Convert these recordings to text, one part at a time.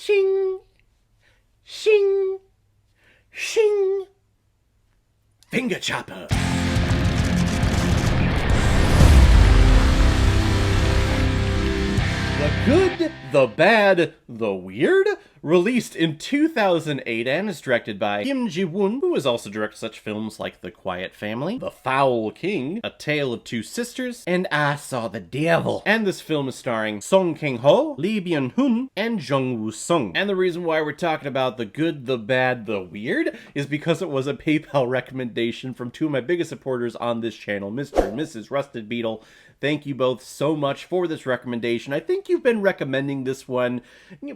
Shing, shing, shing. Finger chopper. The Good, the Bad, the Weird? Released in 2008 and is directed by Jee-woon, who has also directed such films like The Quiet Family, The Foul King, A Tale of Two Sisters, and I Saw the Devil. And this film is starring Kang-ho, Byung-hun, and Jung-woo-sung. And the reason why we're talking about The Good, the Bad, the Weird is because it was a PayPal recommendation from two of my biggest supporters on this channel, Mr. and Mrs. Rusted Beetle. Thank you both so much for this recommendation. I think you've been recommending this one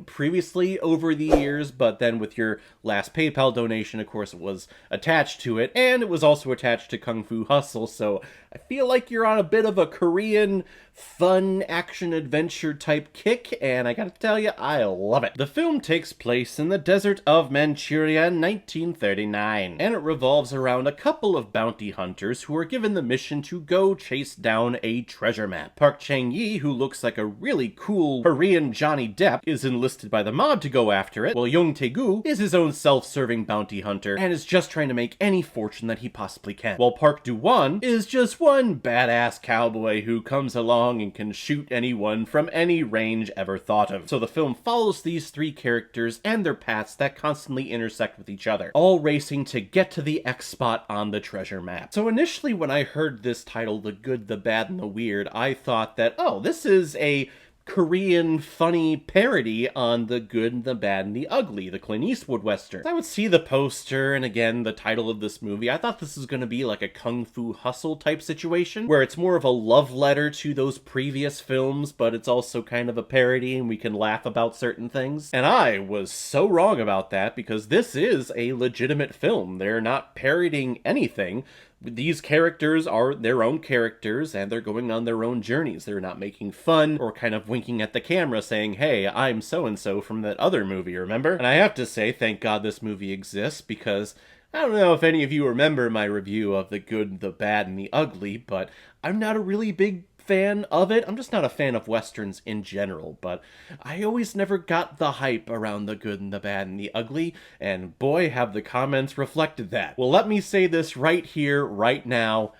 previously over the years, but then with your last PayPal donation, of course, it was attached to it, and it was also attached to Kung Fu Hustle, so I feel like you're on a bit of a Korean fun action-adventure type kick, and I gotta tell you, I love it. The film takes place in the desert of Manchuria in 1939, and it revolves around a couple of bounty hunters who are given the mission to go chase down a treasure map. Park Chang-yi, who looks like a really cool Korean Johnny Depp, is enlisted by the mob to go after it, while Young Tae-gu is his own self-serving bounty hunter and is just trying to make any fortune that he possibly can, while Park Do-won is just one badass cowboy who comes along and can shoot anyone from any range ever thought of. So the film follows these three characters and their paths that constantly intersect with each other, all racing to get to the X spot on the treasure map. So initially when I heard this title, The Good, the Bad, and the Weird, I thought that, oh, this is a Korean funny parody on The Good, the Bad, and the Ugly, the Clint Eastwood Western. I would see the poster and again the title of this movie. I thought this was going to be like a Kung Fu Hustle type situation, where it's more of a love letter to those previous films, but it's also kind of a parody and we can laugh about certain things. And I was so wrong about that, because this is a legitimate film. They're not parodying anything. These characters are their own characters, and they're going on their own journeys. They're not making fun or kind of winking at the camera saying, hey, I'm so-and-so from that other movie, remember? And I have to say, thank God this movie exists, because I don't know if any of you remember my review of The Good, the Bad, and the Ugly, but I'm not a really big fan of it. I'm just not a fan of Westerns in general, but I always never got the hype around The Good and the Bad and the Ugly, and boy, have the comments reflected that. Well, let me say this right here, right now.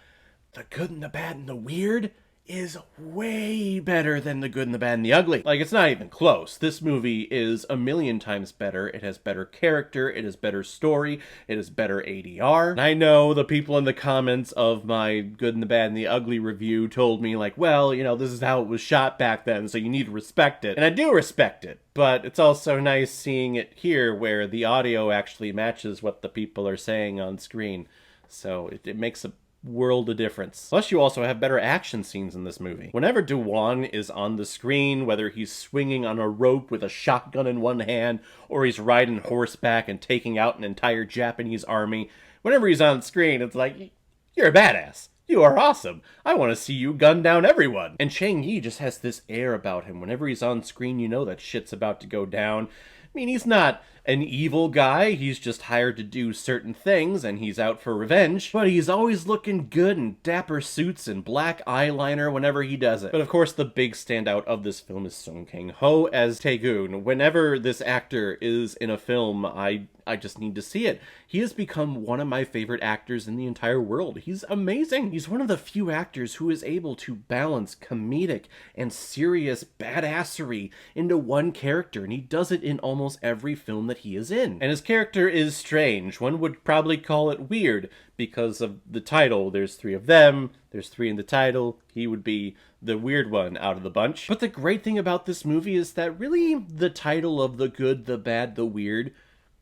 The Good and the Bad and the Weird is way better than The Good and the Bad and the Ugly. Like, it's not even close. This movie is a million times better. It has better character, it has better story, it has better ADR. And I know the people in the comments of my Good and the Bad and the Ugly review told me, like, well, you know, this is how it was shot back then, so you need to respect it. And I do respect it, but it's also nice seeing it here where the audio actually matches what the people are saying on screen. So it makes a world of difference. Plus, you also have better action scenes in this movie. Whenever Do-won is on the screen, whether he's swinging on a rope with a shotgun in one hand, or he's riding horseback and taking out an entire Japanese army, whenever he's on screen, it's like, you're a badass. You are awesome. I want to see you gun down everyone. And Chang-yi just has this air about him. Whenever he's on screen, you know that shit's about to go down. I mean, he's not an evil guy, he's just hired to do certain things, and he's out for revenge, but he's always looking good in dapper suits and black eyeliner whenever he does it. But of course, the big standout of this film is Song Kang-ho as Tae-gun. Whenever this actor is in a film, I just need to see it. He has become one of my favorite actors in the entire world. He's amazing. He's one of the few actors who is able to balance comedic and serious badassery into one character, and he does it in almost every film that he is in. And his character is strange. One would probably call it weird because of the title. There's three of them, there's three in the title. He would be the weird one out of the bunch. But the great thing about this movie is that really the title of The Good, the Bad, the Weird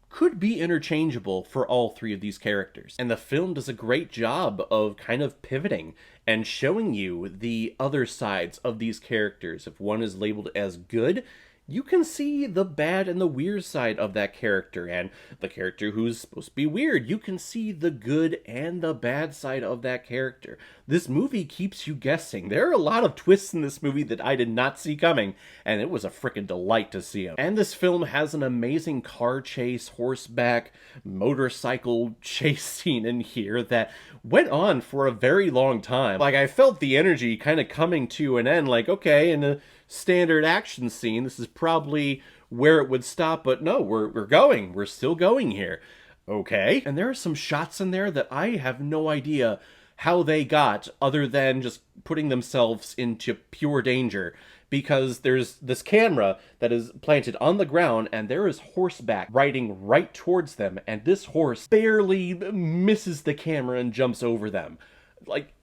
could be interchangeable for all three of these characters. And the film does a great job of kind of pivoting and showing you the other sides of these characters. If one is labeled as good, you can see the bad and the weird side of that character, and the character who's supposed to be weird, you can see the good and the bad side of that character. This movie keeps you guessing. There are a lot of twists in this movie that I did not see coming, and it was a freaking delight to see them. And this film has an amazing car chase, horseback, motorcycle chase scene in here that went on for a very long time. Like, I felt the energy kind of coming to an end, like, okay, in standard action scene. This is probably where it would stop, but no, we're still going here. Okay. And there are some shots in there that I have no idea how they got, other than just putting themselves into pure danger. Because there's this camera that is planted on the ground, and there is horseback riding right towards them, and this horse barely misses the camera and jumps over them. Like,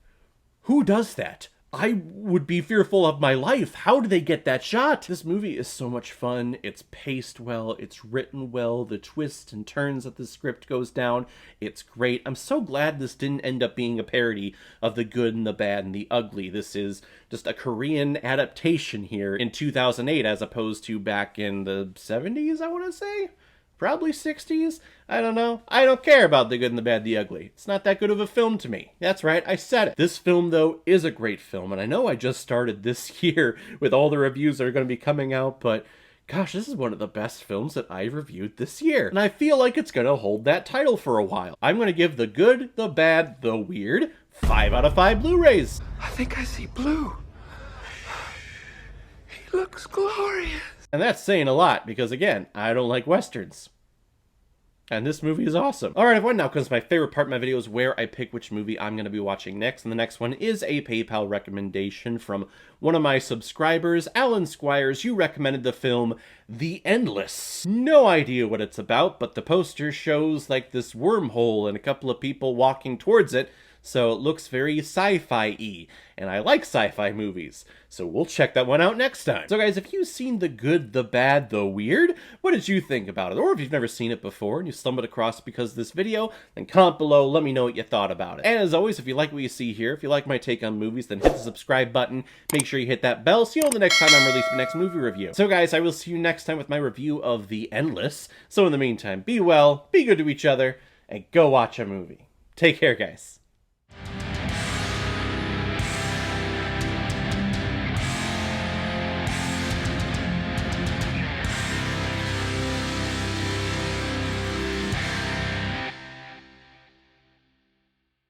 who does that? I would be fearful of my life. How do they get that shot? This movie is so much fun. It's paced well. It's written well. The twists and turns that the script goes down, it's great. I'm so glad this didn't end up being a parody of The Good and the Bad and the Ugly. This is just a Korean adaptation here in 2008 as opposed to back in the 70s, I want to say? Probably 60s? I don't know. I don't care about The Good and the Bad, the Ugly. It's not that good of a film to me. That's right, I said it. This film, though, is a great film, and I know I just started this year with all the reviews that are going to be coming out, but gosh, this is one of the best films that I've reviewed this year, and I feel like it's going to hold that title for a while. I'm going to give The Good, the Bad, the Weird 5 out of 5 Blu-rays. I think I see blue. He looks glorious. And that's saying a lot, because again, I don't like Westerns. And this movie is awesome. Alright everyone, now comes my favorite part of my videos where I pick which movie I'm going to be watching next. And the next one is a PayPal recommendation from one of my subscribers, Alan Squires. You recommended the film The Endless. No idea what it's about, but the poster shows like this wormhole and a couple of people walking towards it. So it looks very sci-fi-y, and I like sci-fi movies, so we'll check that one out next time. So guys, if you've seen The Good, the Bad, the Weird, what did you think about it? Or if you've never seen it before and you stumbled across it because of this video, then comment below, let me know what you thought about it. And as always, if you like what you see here, if you like my take on movies, then hit the subscribe button, make sure you hit that bell so you know the next time I'm releasing my next movie review. So guys, I will see you next time with my review of The Endless. So in the meantime, be well, be good to each other, and go watch a movie. Take care, guys.